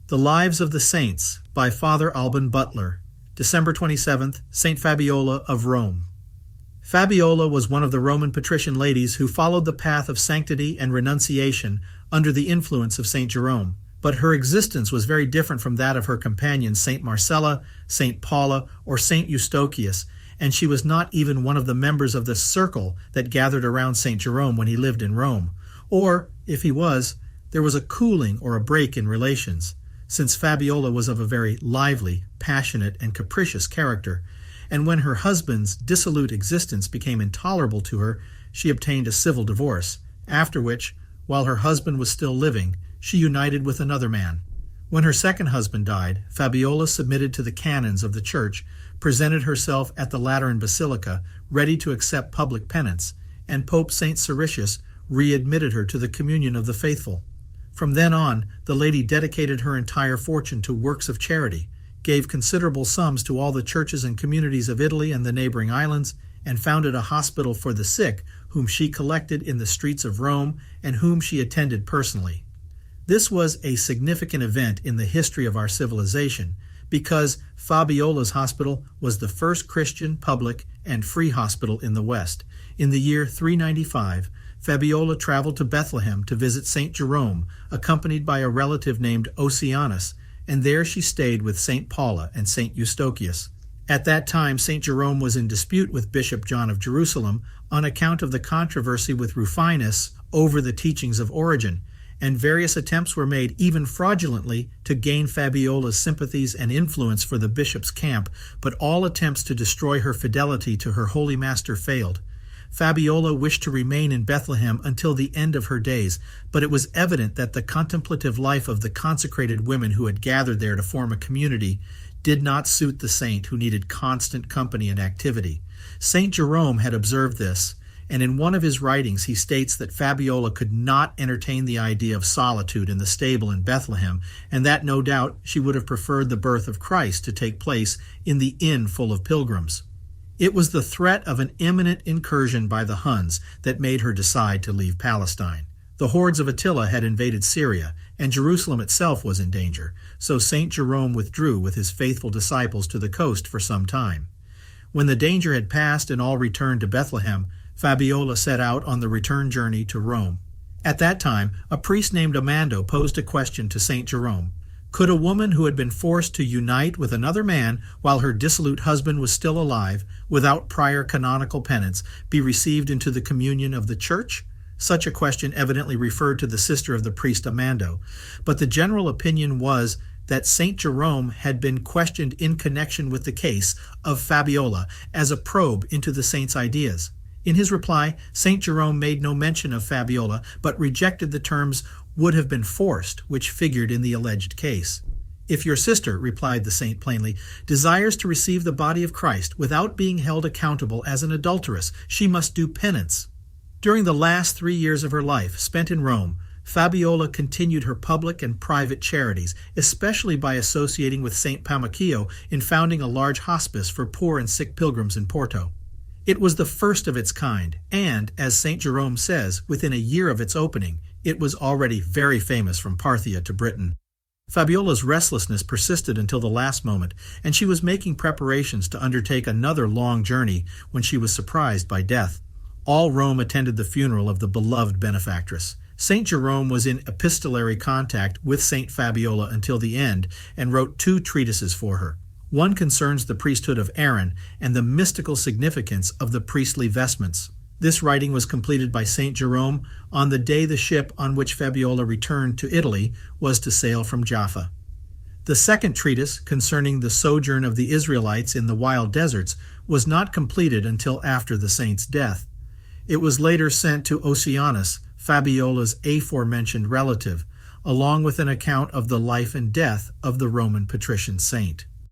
The Lives of the Saints by Father Alban Butler, December 27th, St Fabiola of Rome. Fabiola was one of the Roman patrician ladies who followed the path of sanctity and renunciation under the influence of St Jerome, but her existence was very different from that of her companions St Marcella, St Paula, or St Eustochius, and she was not even one of the members of the circle that gathered around St Jerome when he lived in Rome. Or, if he was, there was a cooling or a break in relations, since Fabiola was of a very lively, passionate, and capricious character, and when her husband's dissolute existence became intolerable to her, she obtained a civil divorce, after which, while her husband was still living, she united with another man. When her second husband died, Fabiola submitted to the canons of the Church, presented herself at the Lateran Basilica, ready to accept public penance, and Pope St Siricius readmitted her to the communion of the faithful. From then on, the lady dedicated her entire fortune to works of charity, gave considerable sums to all the churches and communities of Italy and the neighboring islands, and founded a hospital for the sick, whom she collected in the streets of Rome and whom she attended personally. This was a significant event in the history of our civilization, because Fabiola's hospital was the first Christian, public, and free hospital in the West. In the year 395, Fabiola traveled to Bethlehem to visit St Jerome, accompanied by a relative named Oceanus, and there she stayed with St Paula and St Eustochius. At that time, St Jerome was in dispute with Bishop John of Jerusalem on account of the controversy with Rufinus over the teachings of Origen, and various attempts were made, even fraudulently, to gain Fabiola's sympathies and influence for the bishop's camp, but all attempts to destroy her fidelity to her holy master failed. Fabiola wished to remain in Bethlehem until the end of her days, but it was evident that the contemplative life of the consecrated women who had gathered there to form a community did not suit the saint, who needed constant company and activity. St Jerome had observed this, and in one of his writings he states that Fabiola could not entertain the idea of solitude in the stable in Bethlehem, and that no doubt she would have preferred the birth of Christ to take place in the inn full of pilgrims. It was the threat of an imminent incursion by the Huns that made her decide to leave Palestine. The hordes of Attila had invaded Syria, and Jerusalem itself was in danger, so St. Jerome withdrew with his faithful disciples to the coast for some time. When the danger had passed and all returned to Bethlehem, Fabiola set out on the return journey to Rome. At that time, a priest named Amando posed a question to St. Jerome. Could a woman who had been forced to unite with another man while her dissolute husband was still alive, without prior canonical penance, be received into the communion of the Church? Such a question evidently referred to the sister of the priest Amando, but the general opinion was that St. Jerome had been questioned in connection with the case of Fabiola as a probe into the saint's ideas. In his reply, St. Jerome made no mention of Fabiola, but rejected the terms would have been forced, which figured in the alleged case. If your sister, replied the saint plainly, desires to receive the body of Christ without being held accountable as an adulteress, she must do penance. During the last 3 years of her life, spent in Rome, Fabiola continued her public and private charities, especially by associating with St Pammachius in founding a large hospice for poor and sick pilgrims in Porto. It was the first of its kind, and, as St Jerome says, within a year of its opening, it was already very famous from Parthia to Britain. Fabiola's restlessness persisted until the last moment, and she was making preparations to undertake another long journey when she was surprised by death. All Rome attended the funeral of the beloved benefactress. St Jerome was in epistolary contact with St Fabiola until the end, and wrote 2 treatises for her. One concerns the priesthood of Aaron and the mystical significance of the priestly vestments. This writing was completed by St Jerome on the day the ship on which Fabiola returned to Italy was to sail from Jaffa. The second treatise, concerning the sojourn of the Israelites in the wild deserts, was not completed until after the saint's death. It was later sent to Oceanus, Fabiola's aforementioned relative, along with an account of the life and death of the Roman patrician saint.